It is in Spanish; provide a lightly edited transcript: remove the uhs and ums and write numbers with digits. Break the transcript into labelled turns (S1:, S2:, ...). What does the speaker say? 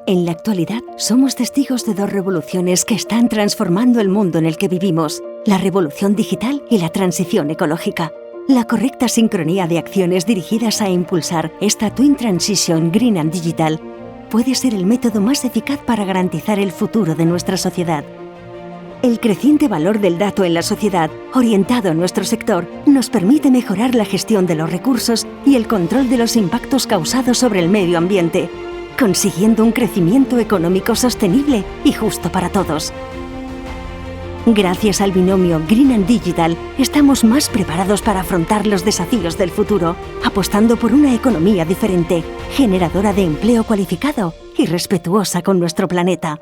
S1: En la actualidad, somos testigos de dos revoluciones que están transformando el mundo en el que vivimos: la revolución digital y la transición ecológica. La correcta sincronía de acciones dirigidas a impulsar esta Twin Transition Green and Digital puede ser el método más eficaz para garantizar el futuro de nuestra sociedad. El creciente valor del dato en la sociedad, orientado a nuestro sector, nos permite mejorar la gestión de los recursos y el control de los impactos causados sobre el medio ambiente, consiguiendo un crecimiento económico sostenible y justo para todos. Gracias al binomio Green and Digital, estamos más preparados para afrontar los desafíos del futuro, apostando por una economía diferente, generadora de empleo cualificado y respetuosa con nuestro planeta.